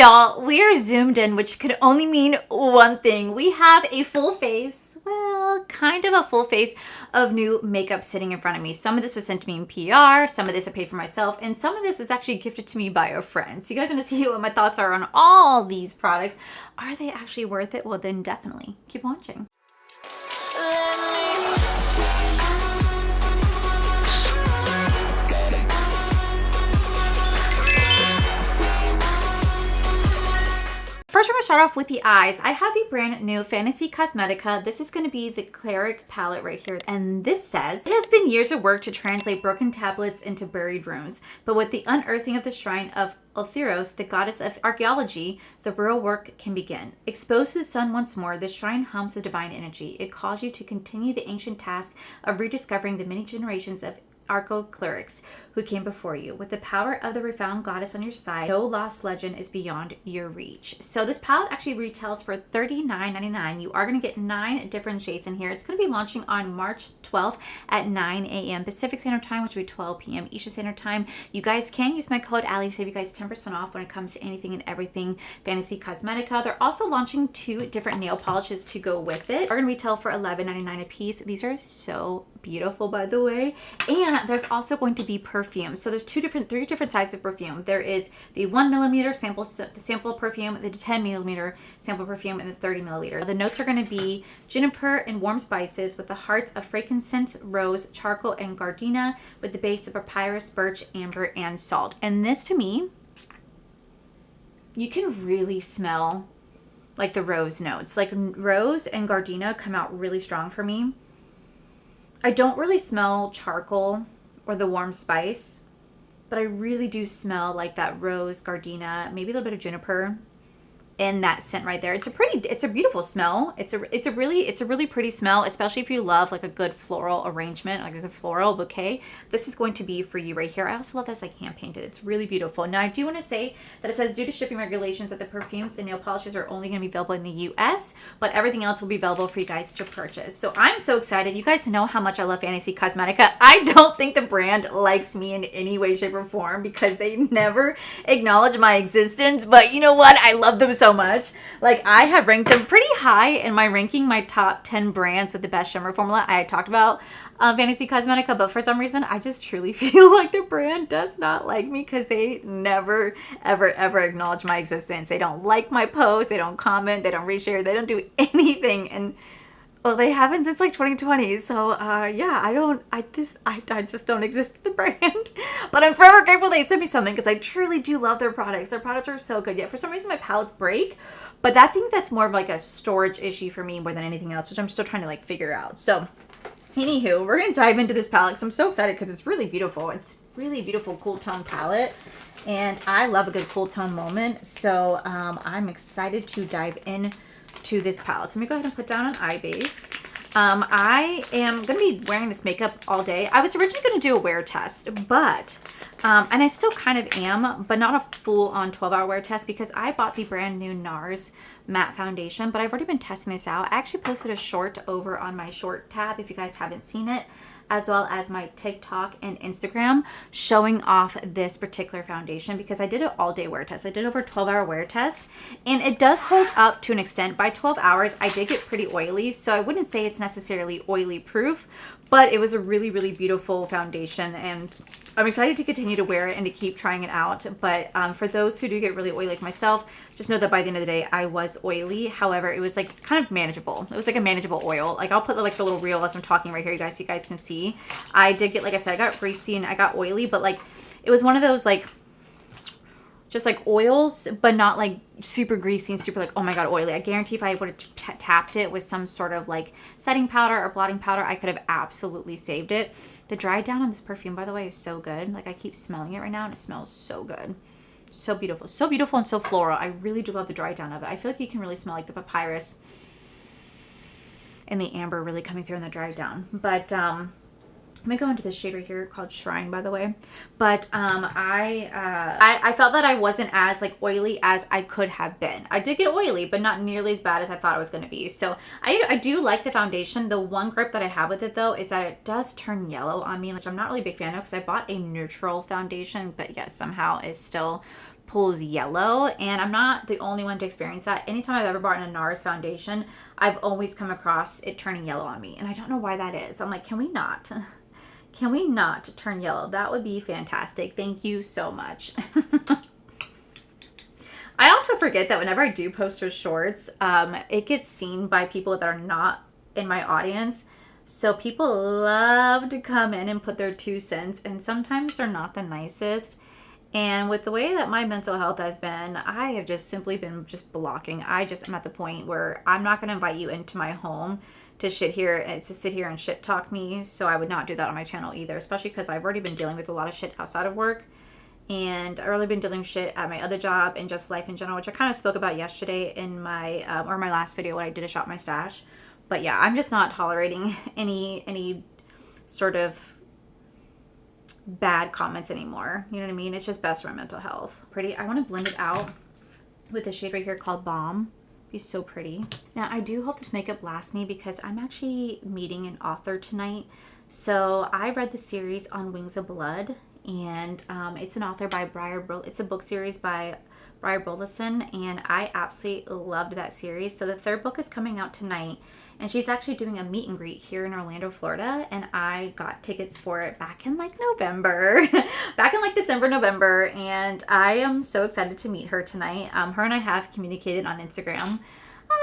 Y'all, we are zoomed in, which could only mean one thing. We have a full face, well, kind of a full face of new makeup sitting in front of me. Some of this was sent to me in PR, some of this I paid for myself, and some of this was actually gifted to me by a friend. So you guys want to see what my thoughts are on all these products. Are they actually worth it? Well, then definitely keep watching. First, we're going to start off with the eyes. I have the brand new Fantasy Cosmetica. This is going to be the Cleric palette right here. And this says, it has been years of work to translate broken tablets into buried rooms. But with the unearthing of the shrine of Ultheros, the goddess of archaeology, the real work can begin. Exposed to the sun once more, the shrine hums the divine energy. It calls you to continue the ancient task of rediscovering the many generations of archo-clerics who came before you. With the power of the refound goddess on your side, no lost legend is beyond your reach. So this palette actually retails for $39.99. You are going to get 9 different shades in here. It's going to be launching on March 12th at 9 a.m. Pacific Standard Time, which will be 12 p.m. Eastern Standard Time. You guys can use my code Allie to save you guys 10% off when it comes to anything and everything Fantasy Cosmetica. They're also launching 2 different nail polishes to go with it. They're going to retail for $11.99 a piece. These are so beautiful, by the way. And there's also going to be perfume. So there's 3 different sizes of perfume. There is the 1mm sample perfume, the 10mm sample perfume, and the 30ml. The notes are going to be juniper and warm spices with the hearts of frankincense, rose, charcoal, and gardenia, with the base of papyrus, birch, amber, and salt. And this, to me, you can really smell like the rose notes. Like rose and gardenia come out really strong for me. I don't really smell charcoal or the warm spice, but I really do smell like that rose, gardenia, maybe a little bit of juniper in that scent right there. It's a beautiful smell. It's a really pretty smell, especially if you love like a good floral arrangement, like a good floral bouquet. This is going to be for you right here. I also love this like hand painted. It's really beautiful. Now I do want to say that it says due to shipping regulations that the perfumes and nail polishes are only going to be available in the US, but everything else will be available for you guys to purchase. So I'm so excited. You guys know how much I love Fantasy Cosmetica. I don't think the brand likes me in any way, shape, or form because they never acknowledge my existence, but you know what? I love them so much. Like I have ranked them pretty high in my ranking, my top 10 brands with the best shimmer formula. I talked about Fantasy Cosmetica, but for some reason I just truly feel like the brand does not like me because they never ever acknowledge my existence. They don't like my posts, they don't comment, they don't reshare, they don't do anything. And well, they haven't since like 2020. So yeah, I just don't exist with the brand. But I'm forever grateful they sent me something because I truly do love their products. Their products are so good. Yet for some reason my palettes break. But I think that's more of like a storage issue for me more than anything else, which I'm still trying to like figure out. So anywho, we're going to dive into this palette because I'm so excited because it's really beautiful. It's really beautiful cool tone palette. And I love a good cool tone moment. So I'm excited to dive in to this palette. So let me go ahead and put down an eye base. I am going to be wearing this makeup all day. I was originally going to do a wear test, but, and I still kind of am, but not a full on 12-hour wear test because I bought the brand new NARS matte foundation, but I've already been testing this out. I actually posted a short over on my short tab if you guys haven't seen it, as well as my TikTok and Instagram showing off this particular foundation because I did an all-day wear test. I did over a 12-hour wear test, and it does hold up to an extent. By 12 hours, I did get pretty oily, so I wouldn't say it's necessarily oily proof, but it was a really beautiful foundation, and I'm excited to continue to wear it and to keep trying it out. But for those who do get really oily like myself, just know that by the end of the day, I was oily. However, it was like kind of manageable. It was like a manageable oil. Like I'll put like the little reel as I'm talking right here, you guys, so you guys can see. I did get, like I said, I got greasy and I got oily, but like it was one of those like just like oils, but not like super greasy and super like, oh my God, oily. I guarantee if I would have tapped it with some sort of like setting powder or blotting powder, I could have absolutely saved it. The dry down on this perfume, by the way, is so good. Like I keep smelling it right now and it smells so good. So beautiful and so floral. I really do love the dry down of it. I feel like you can really smell like the papyrus and the amber really coming through in the dry down. But let me go into this shade right here called Shrine, by the way. But I felt that I wasn't as like oily as I could have been. I did get oily, but not nearly as bad as I thought it was going to be. So I do like the foundation. The one gripe that I have with it though is that it does turn yellow on me, which I'm not really a big fan of because I bought a neutral foundation, but yes, somehow is still pulls yellow, and I'm not the only one to experience that. Anytime I've ever bought a NARS foundation, I've always come across it turning yellow on me, and I don't know why that is. I'm like, can we not? Can we not turn yellow? That would be fantastic. Thank you so much. I also forget that whenever I do post her shorts, it gets seen by people that are not in my audience. So people love to come in and put their 2 cents, and sometimes they're not the nicest. And with the way that my mental health has been, I have just simply been just blocking. I just am at the point where I'm not going to invite you into my home to sit here and shit talk me. So I would not do that on my channel either, especially because I've already been dealing with a lot of shit outside of work. And I've really been dealing with shit at my other job and just life in general, which I kind of spoke about yesterday in my, or my last video when I did a shop my stash. But yeah, I'm just not tolerating any sort of bad comments anymore. You know what I mean? It's just best for my mental health. Pretty. I want to blend it out with a shade right here called Balm. Be so pretty. Now I do hope this makeup lasts me because I'm actually meeting an author tonight. So I read the series on Wings of Blood, and it's an author by it's a book series by Briar Bullison, and I absolutely loved that series. So the 3rd book is coming out tonight, and she's actually doing a meet and greet here in Orlando, Florida, and I got tickets for it back in like November, back in like December, November, and I am so excited to meet her tonight. Her and I have communicated on Instagram,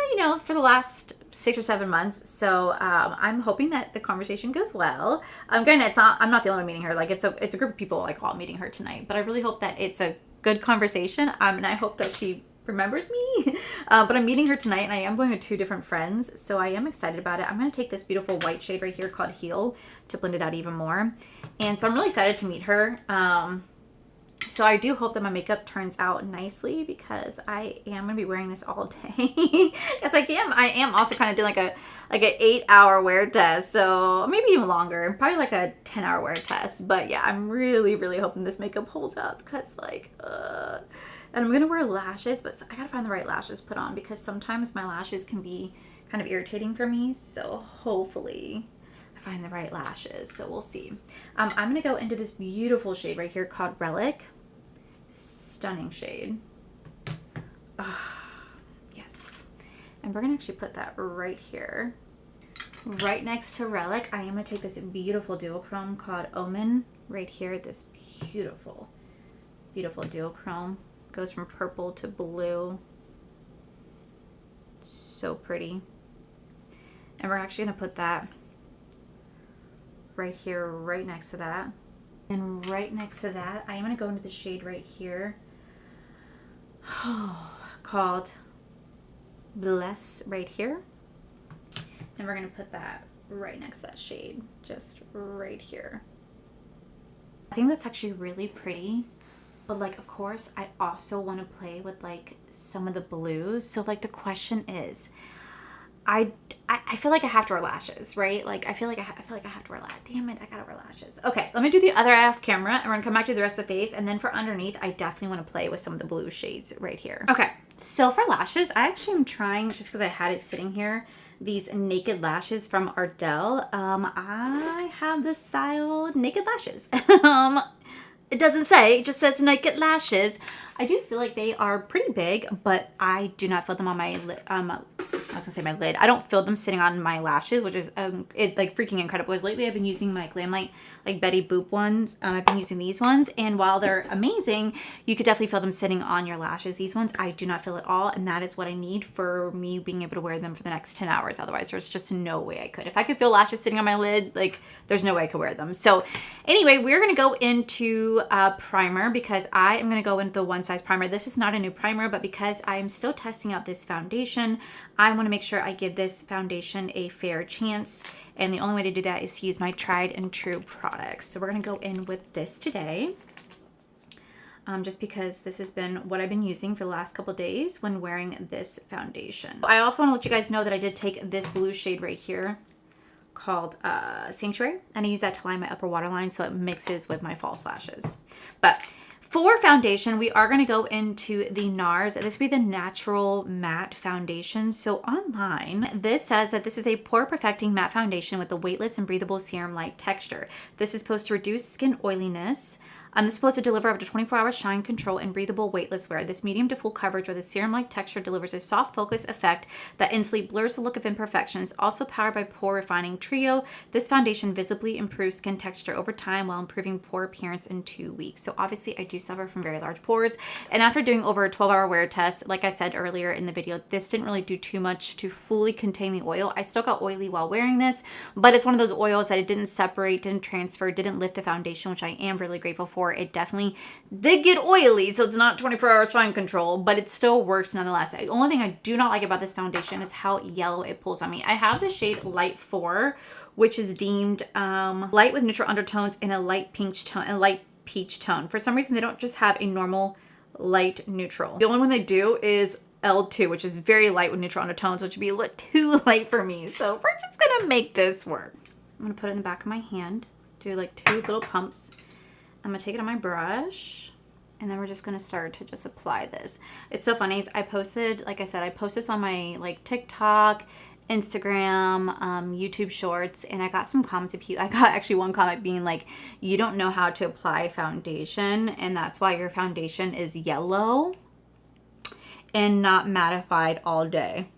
you know, for the last 6 or 7 months, so I'm hoping that the conversation goes well. Granted, I'm not the only one meeting her. Like it's a group of people like all meeting her tonight, but I really hope that it's a good conversation, and I hope that she remembers me. But I'm meeting her tonight, and I am going with 2 different friends, so I am excited about it. I'm going to take this beautiful white shade right here called Heal to blend it out even more, and so I'm really excited to meet her. So I do hope that my makeup turns out nicely because I am going to be wearing this all day. Yes, I am also kind of doing like an 8-hour wear test, so maybe even longer, probably like a 10-hour wear test. But yeah, I'm really, really hoping this makeup holds up because and I'm going to wear lashes, but I got to find the right lashes to put on because sometimes my lashes can be kind of irritating for me. So hopefully I find the right lashes. So we'll see. I'm going to go into this beautiful shade right here called Relic. Stunning shade. Yes. And we're going to actually put that right here. Right next to Relic, I am going to take this beautiful duochrome called Omen right here. This beautiful, beautiful duochrome. Goes from purple to blue. So pretty. And we're actually going to put that right here, right next to that. And right next to that, I am going to go into the shade right here called Bless right here. And we're going to put that right next to that shade, just right here. I think that's actually really pretty. But like, of course, I also want to play with like some of the blues. So like the question is, I feel like I have to wear lashes, right? Like I feel like I have to wear lashes. Damn it, I gotta wear lashes. Okay, let me do the other eye off camera, and we're gonna come back to the rest of the face, and then for underneath, I definitely want to play with some of the blue shades right here. Okay, so for lashes, I actually am trying, just because I had it sitting here, these naked lashes from Ardell. I have this style Naked Lashes. It doesn't say, it just says Naked Lashes. I do feel like they are pretty big, but I do not feel them on my lid. I was gonna say my lid. I don't feel them sitting on my lashes, which is like freaking incredible. Because lately I've been using my Glamlight like Betty Boop ones. I've been using these ones, and while they're amazing, you could definitely feel them sitting on your lashes. These ones I do not feel at all, and that is what I need for me being able to wear them for the next 10 hours. Otherwise, there's just no way I could. If I could feel lashes sitting on my lid, like there's no way I could wear them. So anyway, we're gonna go into primer because I am gonna go into the one size primer. This is not a new primer, but because I am still testing out this foundation, I want to make sure I give this foundation a fair chance, and the only way to do that is to use my tried and true products. So we're going to go in with this today, just because this has been what I've been using for the last couple days when wearing this foundation. I also want to let you guys know that I did take this blue shade right here called Sanctuary, and I use that to line my upper waterline so it mixes with my false lashes. But for foundation, we are going to go into the NARS. This will be the Natural Matte Foundation. So online, this says that this is a pore perfecting matte foundation with a weightless and breathable serum-like texture. This is supposed to reduce skin oiliness, This is supposed to deliver up to 24-hour shine control and breathable weightless wear. This medium to full coverage with a serum-like texture delivers a soft focus effect that instantly blurs the look of imperfections. Also powered by Pore Refining Trio, this foundation visibly improves skin texture over time while improving pore appearance in 2 weeks. So obviously I do suffer from very large pores, and after doing over a 12-hour wear test, like I said earlier in the video, this didn't really do too much to fully contain the oil. I still got oily while wearing this, but it's one of those oils that it didn't separate, didn't transfer, didn't lift the foundation, which I am really grateful for. It definitely did get oily, so it's not 24-hour shine control, but it still works nonetheless. The only thing I do not like about this foundation is how yellow it pulls on me. I have the shade Light 4, which is deemed light with neutral undertones and a light peach tone. For some reason, they don't just have a normal light neutral. The only one they do is L2, which is very light with neutral undertones, which would be a little too light for me. So we're just gonna make this work. I'm gonna put it in the back of my hand, do like 2 little pumps. I'm gonna take it on my brush, and then we're just gonna start to just apply this. It's so funny, I posted, like I said, I post this on my like TikTok, Instagram, YouTube shorts, and I got some comments. I got actually one comment being like, you don't know how to apply foundation, and that's why your foundation is yellow and not mattified all day.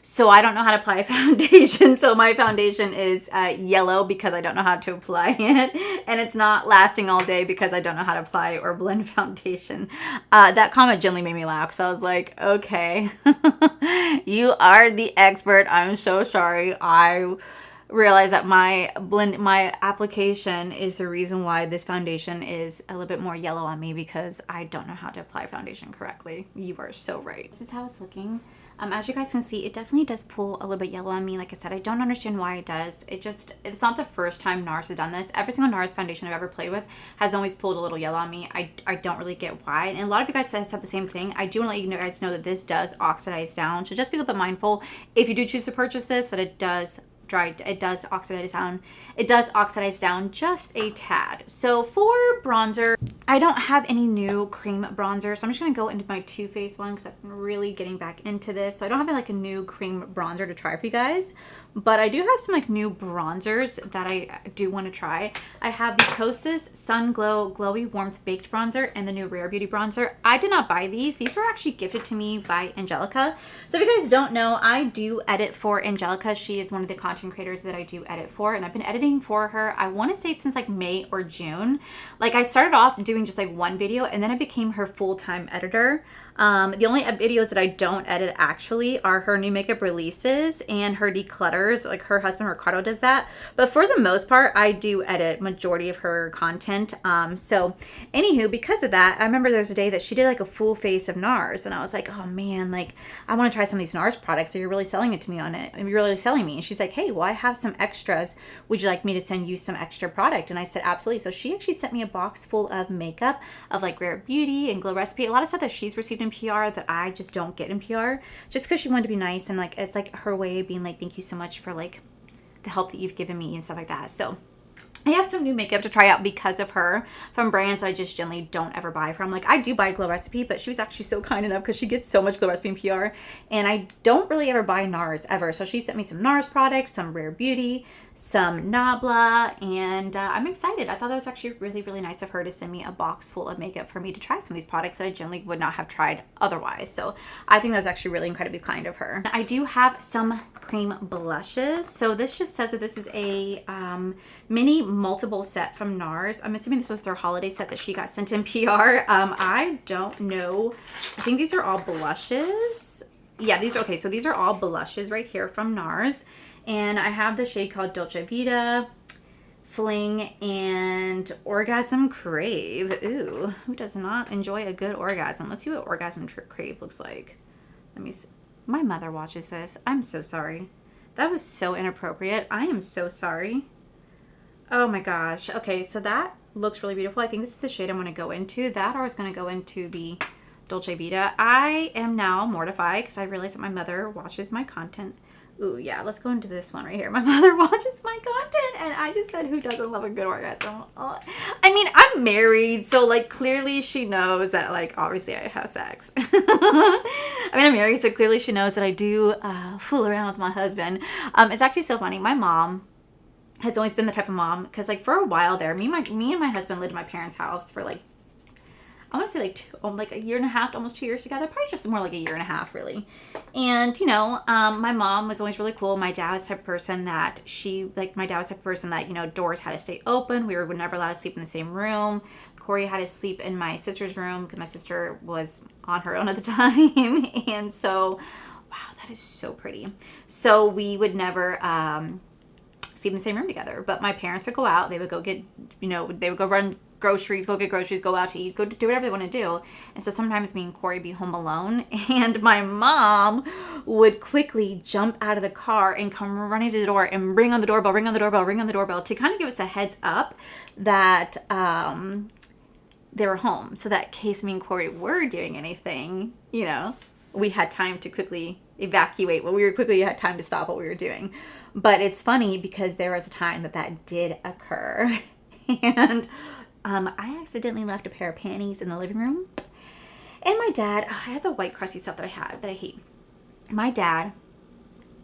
So I don't know how to apply a foundation. So my foundation is yellow because I don't know how to apply it. And it's not lasting all day because I don't know how to apply or blend foundation. That comment generally made me laugh. So I was like, okay, you are the expert. I'm so sorry. I realized that my application is the reason why this foundation is a little bit more yellow on me, because I don't know how to apply foundation correctly. You are so right. This is how it's looking. As you guys can see, it definitely does pull a little bit yellow on me. Like I said, I don't understand why it does. It's not the first time NARS has done this. Every single NARS foundation I've ever played with has always pulled a little yellow on me. I don't really get why. And a lot of you guys said the same thing. I do want to let you guys know that this does oxidize down. So just be a little bit mindful if you do choose to purchase this, that it does oxidize down. It does oxidize down just a tad. So for bronzer, I don't have any new cream bronzer, so I'm just gonna go into my Too Faced one because I've been really getting back into this. So I don't have like a new cream bronzer to try for you guys, but I do have some like new bronzers that I do want to try. I have the Kosas Sun Glow Glowy Warmth Baked Bronzer and the new Rare Beauty Bronzer. I did not buy these. These were actually gifted to me by Angelica. So if you guys don't know, I do edit for Angelica. She is one of the content creators that I do edit for, and I've been editing for her, I want to say since like May or June. Like I started off doing just like one video, and then I became her full-time editor. The only videos that I don't edit actually are her new makeup releases and her declutters. Like her husband Ricardo does that, but for the most part I do edit majority of her content. So anywho, because of that, I remember there was a day that she did like a full face of NARS, and I was like, oh man, like I want to try some of these NARS products. So you're really selling it to me on it, and you're really selling me. And she's like, hey, well, I have some extras. Would you like me to send you some extra product? And I said, absolutely. So she actually sent me a box full of makeup of like Rare Beauty and Glow Recipe, a lot of stuff that she's received in PR that I just don't get in PR, just because she wanted to be nice, and like it's like her way of being like, thank you so much for like the help that you've given me and stuff like that. So I have some new makeup to try out because of her from brands I just generally don't ever buy from. Like I do buy Glow Recipe, but she was actually so kind enough because she gets so much Glow Recipe in PR, and I don't really ever buy NARS ever. So she sent me some NARS products, some Rare Beauty, some Nabla, and I'm excited. I thought that was actually really, really nice of her to send me a box full of makeup for me to try some of these products that I generally would not have tried otherwise. So I think that was actually really incredibly kind of her. I do have some cream blushes. So this just says that this is a mini multiple set from NARS. I'm assuming this was their holiday set that she got sent in PR. I don't know. I think these are all blushes. Yeah, these are okay. So these are all blushes right here from NARS. And I have the shade called Dolce Vita, Fling, and Orgasm Crave. Ooh, who does not enjoy a good orgasm? Let's see what Orgasm Crave looks like. Let me see. My mother watches this. I'm so sorry. That was so inappropriate. I am so sorry. Oh my gosh. Okay, so that looks really beautiful. I think this is the shade I'm going to go into. That, or I was going to go into the Dolce Vita. I am now mortified because I realized that my mother watches my content. Ooh, yeah, let's go into this one right here. My mother watches my content, and I just said, who doesn't love a good orgasm? I mean, I'm married, so, like, clearly she knows that, like, obviously I have sex. I mean, I'm married, so clearly she knows that I do fool around with my husband. It's actually so funny. My mom has always been the type of mom, because like for a while there, me and my husband lived in my parents' house for like, I want to say like a year and a half, almost 2 years together. Probably just more like a year and a half, really. And, you know, my mom was always really cool. My dad was the type of person that you know, doors had to stay open. We were never allowed to sleep in the same room. Corey had to sleep in my sister's room because my sister was on her own at the time. And so, wow, that is so pretty. So we would never sleep in the same room together. But my parents would go out. They would go get, you know, they would go run groceries, go get groceries, go out to eat, go do whatever they want to do. And so sometimes me and Corey be home alone, and my mom would quickly jump out of the car and come running to the door and ring on the doorbell to kind of give us a heads up that they were home, so that in case me and Corey were doing anything, you know, we had time to quickly evacuate. We had time to stop what we were doing. But it's funny because there was a time that did occur, and I accidentally left a pair of panties in the living room. And my dad, I had the white crusty stuff that I hate. My dad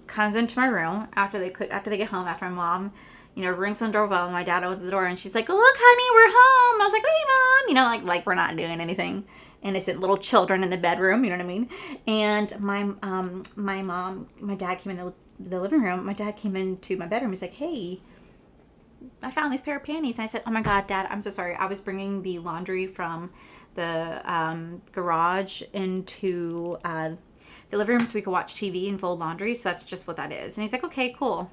comes into my room after they get home, after my mom, you know, rings on the doorbell, and my dad opens the door and she's like, "Oh, look, honey, we're home." And I was like, "Hey, Mom," you know, like we're not doing anything. Innocent little children in the bedroom, you know what I mean? And my dad came into the living room. My dad came into my bedroom. He's like, "Hey, I found this pair of panties." And I said, "Oh my God, Dad, I'm so sorry. I was bringing the laundry from the garage into the living room so we could watch TV and fold laundry. So that's just what that is." And he's like, "Okay, cool."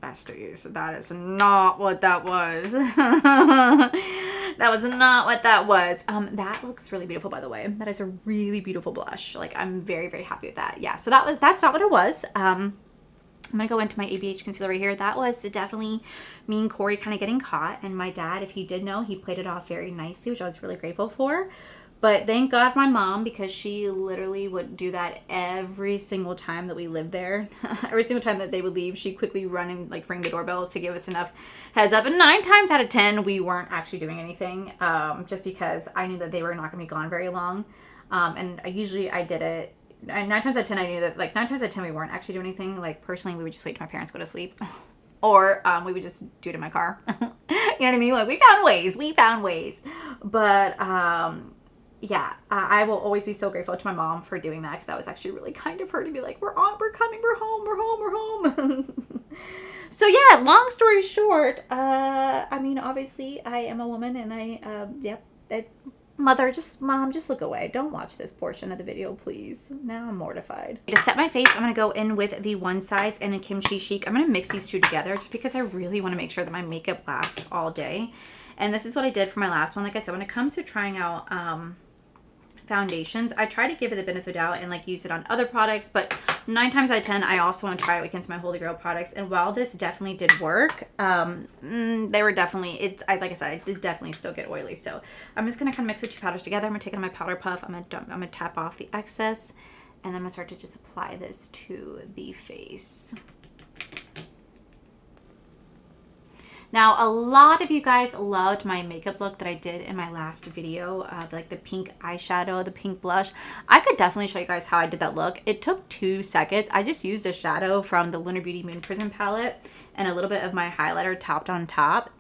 Besties, that is not what that was. That was not what that was. That looks really beautiful, by the way. That is a really beautiful blush. Like, I'm very, very happy with that. Yeah, so that's not what it was. I'm going to go into my ABH concealer right here. That was definitely me and Corey kind of getting caught. And my dad, if he did know, he played it off very nicely, which I was really grateful for. But thank God for my mom, because she literally would do that every single time that we lived there. Every single time that they would leave, she'd quickly run and like ring the doorbells to give us enough heads up. And 9 times out of 10, we weren't actually doing anything, just because I knew that they were not going to be gone very long. And I did it. 9 times out of 10, I knew that, like, 9 times out of 10, we weren't actually doing anything. Like, personally, we would just wait till my parents go to sleep. Or we would just do it in my car. You know what I mean? Like, we found ways. But, yeah, I will always be so grateful to my mom for doing that, because that was actually really kind of her to be like, we're coming, we're home. So, yeah, long story short, I mean, obviously, I am a woman, and Mom, just look away. Don't watch this portion of the video, please. Now I'm mortified. To set my face, I'm going to go in with the One Size and the Kimchi Chic. I'm going to mix these two together just because I really want to make sure that my makeup lasts all day. And this is what I did for my last one. Like I said, when it comes to trying out foundations, I try to give it the benefit of the doubt and like use it on other products, but 9 times out of 10 I also want to try it against my Holy Grail products. And while this definitely did work, they were definitely, like I said, I did definitely still get oily. So I'm just gonna kind of mix the two powders together. I'm gonna take it on my powder puff. I'm gonna tap off the excess, and then I'm gonna start to just apply this to the face. Now, a lot of you guys loved my makeup look that I did in my last video, like the pink eyeshadow, the pink blush. I could definitely show you guys how I did that look. It took 2 seconds. I just used a shadow from the Lunar Beauty Moon Prism palette and a little bit of my highlighter tapped on top.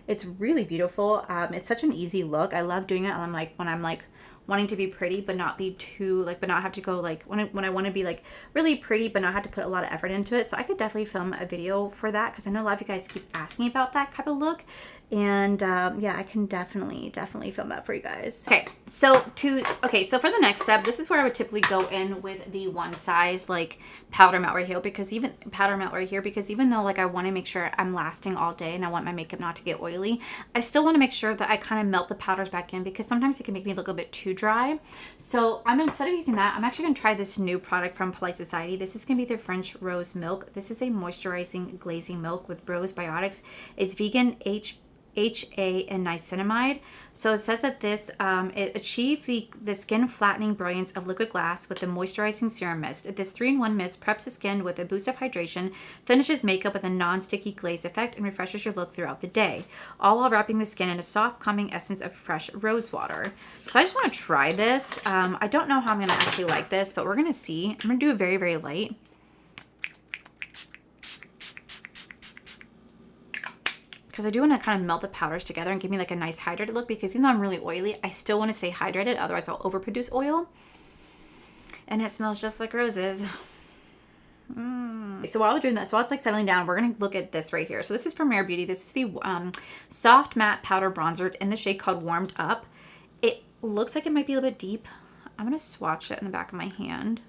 It's really beautiful. It's such an easy look. I love doing it when I'm like wanting to be pretty but not be too but not have to go like when I want to be like really pretty but not have to put a lot of effort into it. So I could definitely film a video for that, because I know a lot of you guys keep asking about that type of look. And yeah, I can definitely film that for you guys. Okay, so for the next step, this is where I would typically go in with the One Size like powder melt right here, because even though like I want to make sure I'm lasting all day and I want my makeup not to get oily, I still want to make sure that I kind of melt the powders back in, because sometimes it can make me look a bit too dry. So instead of using that, I'm actually going to try this new product from Polite Society. This is going to be their French Rose Milk. This is a moisturizing glazing milk with rose biotics. It's vegan, HA and niacinamide. So it says that this it achieved the skin flattening brilliance of liquid glass with the moisturizing serum mist. This 3-in-1 mist preps the skin with a boost of hydration, finishes makeup with a non-sticky glaze effect, and refreshes your look throughout the day, all while wrapping the skin in a soft, calming essence of fresh rose water. So I just want to try this. I don't know how I'm going to actually like this, but we're going to see. I'm going to do it very, very light. because I do want to kind of melt the powders together and give me like a nice hydrated look, because even though I'm really oily, I still want to stay hydrated, otherwise I'll overproduce oil. And it smells just like roses. So while we're doing that, so while it's like settling down, we're going to look at this right here. So this is from Rare Beauty. This is the Soft Matte Powder Bronzer in the shade called Warmed Up. It looks like it might be a little bit deep. I'm going to swatch it in the back of my hand.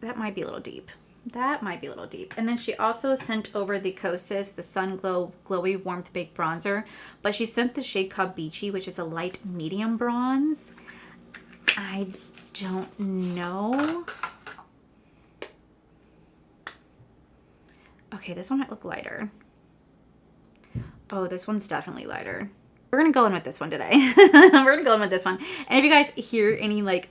That might be a little deep. That might be a little deep. And then she also sent over the Kosas, the Sun Glow Glowy Warmth Baked Bronzer. But she sent the shade called Beachy, which is a light medium bronze. I don't know. Okay, this one might look lighter. Oh, this one's definitely lighter. We're going to go in with this one today. We're going to go in with this one. And if you guys hear any like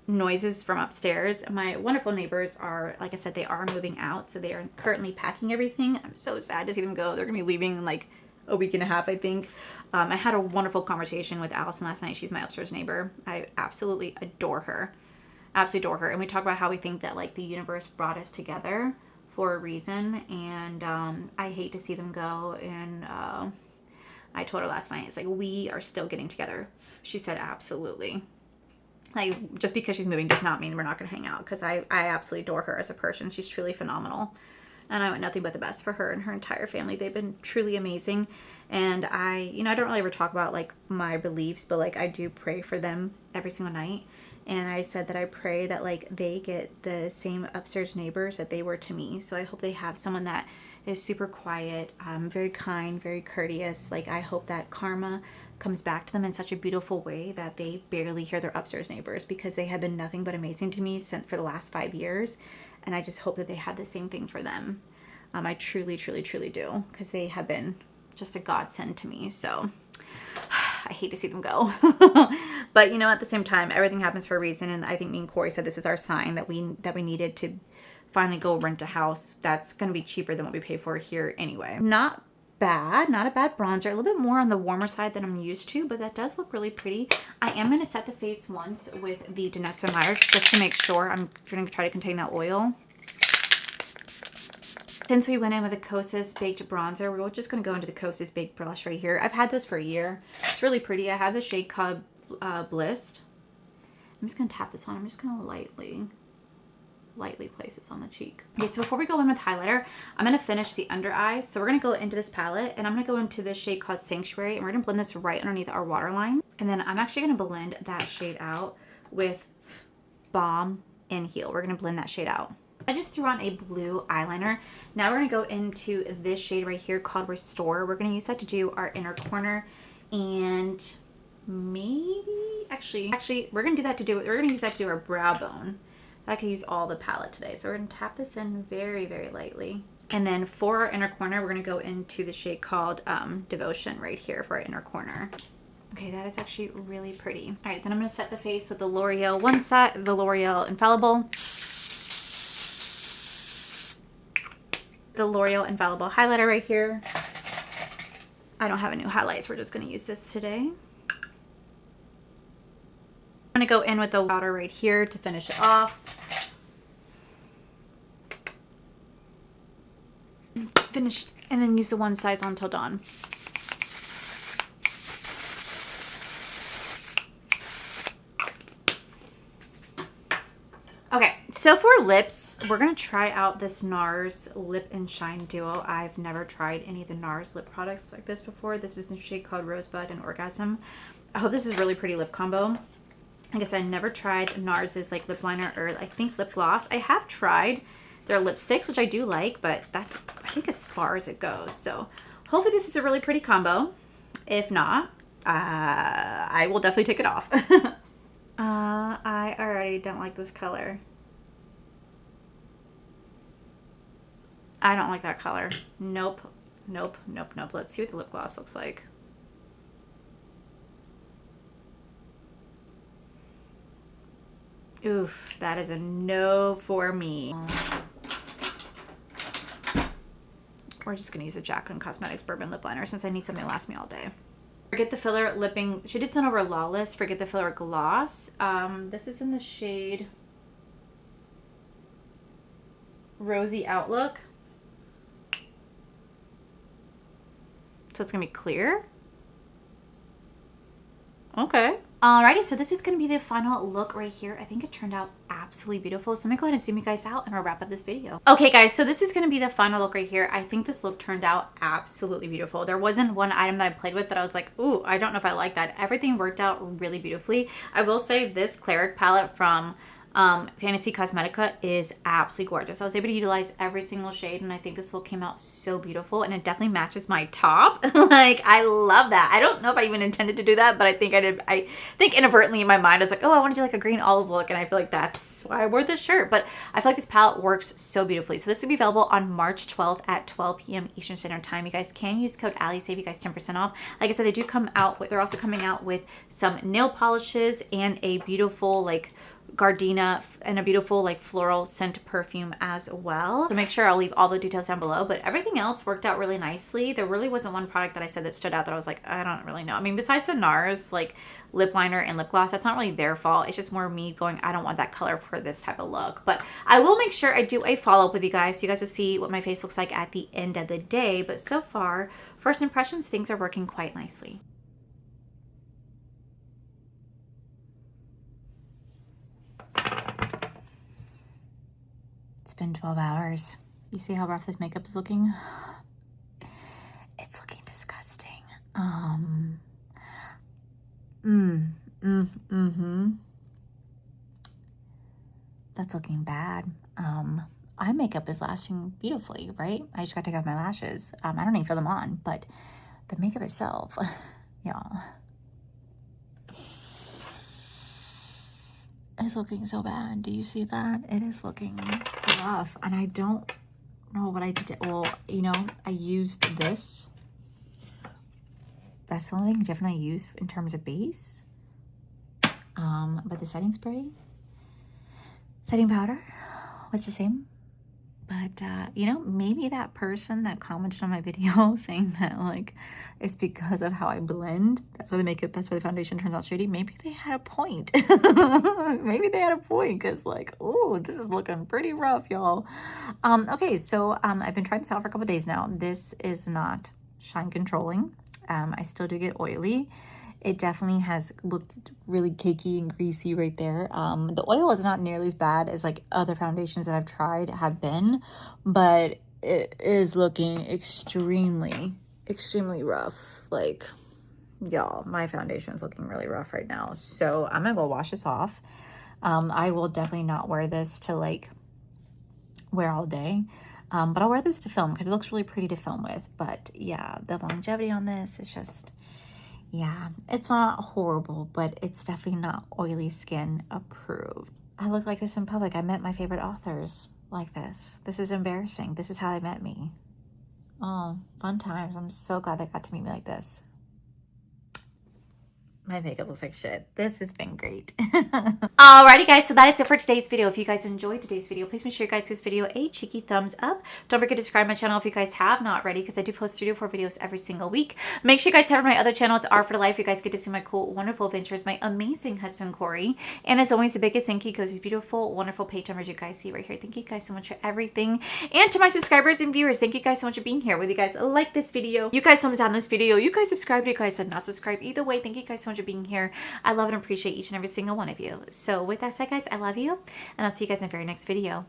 noises from upstairs, my wonderful neighbors are, like I said, they are moving out. So they are currently packing everything. I'm so sad to see them go. They're going to be leaving in like a week and a half, I think. I had a wonderful conversation with Allison last night. She's my upstairs neighbor. I absolutely adore her. Absolutely adore her. And we talk about how we think that like the universe brought us together for a reason. And I hate to see them go. And I told her last night, it's like, we are still getting together. She said, absolutely. Like, just because she's moving does not mean we're not going to hang out, because I absolutely adore her as a person. She's truly phenomenal. And I want nothing but the best for her and her entire family. They've been truly amazing. And I don't really ever talk about like my beliefs, but like I do pray for them every single night. And I said that I pray that like they get the same upstairs neighbors that they were to me. So I hope they have someone that is super quiet, very kind, very courteous. Like I hope that karma comes back to them in such a beautiful way that they barely hear their upstairs neighbors, because they have been nothing but amazing to me for the last 5 years. And I just hope that they have the same thing for them. I truly, truly, truly do, because they have been just a godsend to me. So I hate to see them go. But you know, at the same time, everything happens for a reason. And I think me and Corey said this is our sign that we needed to finally go rent a house that's going to be cheaper than what we pay for here anyway. Not bad, not a bad bronzer. A little bit more on the warmer side than I'm used to, but that does look really pretty. I am going to set the face once with the Danessa Meyer just to make sure. I'm going to try to contain that oil. Since we went in with a Kosas Baked Bronzer, we're just going to go into the Kosas Baked Blush right here. I've had this for a year. It's really pretty. I have the shade called Blissed. I'm just going to tap this on. I'm just going to lightly place this on the cheek. Okay, so before we go in with highlighter, I'm going to finish the under eyes. So we're going to go into this palette, and I'm going to go into this shade called Sanctuary, and we're going to blend this right underneath our waterline. And then I'm actually going to blend that shade out with Balm and Heal. We're going to blend that shade out. I just threw on a blue eyeliner. Now we're going to go into this shade right here called Restore. We're going to use that to do our inner corner, and maybe actually we're going to use that to do our brow bone. I could use all the palette today. So we're going to tap this in very, very lightly. And then for our inner corner, we're going to go into the shade called Devotion right here for our inner corner. Okay, that is actually really pretty. All right, then I'm going to set the face with the L'Oreal the L'Oreal Infallible. The L'Oreal Infallible highlighter right here. I don't have any new highlights. We're just going to use this today. I'm going to go in with the powder right here to finish it off. Finish, and then use the one size until dawn. Okay, so for lips, we're going to try out this NARS Lip and Shine Duo. I've never tried any of the NARS lip products like this before. This is the shade called Rosebud and Orgasm. I hope this is a really pretty lip combo. Like I said, I never tried NARS's like lip liner or I think lip gloss. I have tried their lipsticks, which I do like, but that's I think as far as it goes. So hopefully this is a really pretty combo. If not, I will definitely take it off. I already don't like this color. I don't like that color. Nope. Nope. Nope. Nope. Let's see what the lip gloss looks like. Oof, that is a no for me. We're just gonna use the Jaclyn Cosmetics Bourbon Lip Liner since I need something to last me all day. Forget the Filler Lipping. She did send over Lawless Forget the Filler Gloss. This is in the shade rosy outlook. So it's gonna be clear. Okay. Alrighty, so this is going to be the final look right here. I think it turned out absolutely beautiful. So let me go ahead and zoom you guys out and I'll wrap up this video. Okay guys, so this is going to be the final look right here. I think this look turned out absolutely beautiful. There wasn't one item that I played with that I was like, ooh, I don't know if I like that. Everything worked out really beautifully. I will say this Cleric palette from Fantasy Cosmetica is absolutely gorgeous. I was able to utilize every single shade and I think this look came out so beautiful and it definitely matches my top. Like, I love that. I don't know if I even intended to do that, but I think I did. I think inadvertently in my mind, I was like, oh, I want to do like a green olive look, and I feel like that's why I wore this shirt. But I feel like this palette works so beautifully. So this will be available on March 12th at 12 p.m. Eastern Standard Time. You guys can use code Allie, save you guys 10% off. Like I said, they do come out with, they're also coming out with some nail polishes and a beautiful like gardenia and a beautiful like floral scent perfume as well. So make sure I'll leave all the details down below, but everything else worked out really nicely. There really wasn't one product that I said that stood out that I was like, I don't really know. I mean, besides the NARS like lip liner and lip gloss, that's not really their fault. It's just more me going, I don't want that color for this type of look. But I will make sure I do a follow-up with you guys so you guys will see what my face looks like at the end of the day. But so far, first impressions, things are working quite nicely. It's been 12 hours. You see how rough this makeup is looking? It's looking disgusting. That's looking bad. Eye makeup is lasting beautifully, right? I just gotta take off my lashes. I don't even feel them on, but the makeup itself, y'all, it's looking so bad. Do you see that? It is looking rough, and I don't know what I did. Well, you know, I used this. That's the only thing different I use in terms of base. But the setting spray, setting powder was the same. But, you know, maybe that person that commented on my video saying that, like, it's because of how I blend. That's why the makeup, that's why the foundation turns out shady. Maybe they had a point. Maybe they had a point because, like, oh, this is looking pretty rough, y'all. Okay, so I've been trying this out for a couple days now. This is not shine controlling. I still do get oily. It definitely has looked really cakey and greasy right there. The oil is not nearly as bad as like other foundations that I've tried have been, but it is looking extremely, extremely rough. Like, y'all, my foundation is looking really rough right now. So I'm gonna go wash this off. I will definitely not wear this to like wear all day. But I'll wear this to film because it looks really pretty to film with. But yeah, the longevity on this is just... yeah, it's not horrible, but it's definitely not oily skin approved. I look like this in public. I met my favorite authors like this. This is embarrassing. This is how they met me. Oh, fun times. I'm so glad they got to meet me like this. My makeup looks like shit. This has been great. Alrighty guys, so that is it for today's video. If you guys enjoyed today's video, please make sure you guys give this video a cheeky thumbs up. Don't forget to subscribe to my channel if you guys have not already, because I do post 3 to 4 videos every single week. Make sure you guys head over to my other channels, R for the Life. You guys get to see my cool, wonderful adventures, my amazing husband, Corey. And as always, the biggest thank you goes to these beautiful, wonderful page numbers you guys see right here. Thank you guys so much for everything. And to my subscribers and viewers, thank you guys so much for being here. Whether you guys like this video, you guys thumbs down this video, you guys subscribe, you guys did not subscribe. Either way, thank you guys so much for being here. I love and appreciate each and every single one of you. So with that said, guys, I love you, and I'll see you guys in the very next video.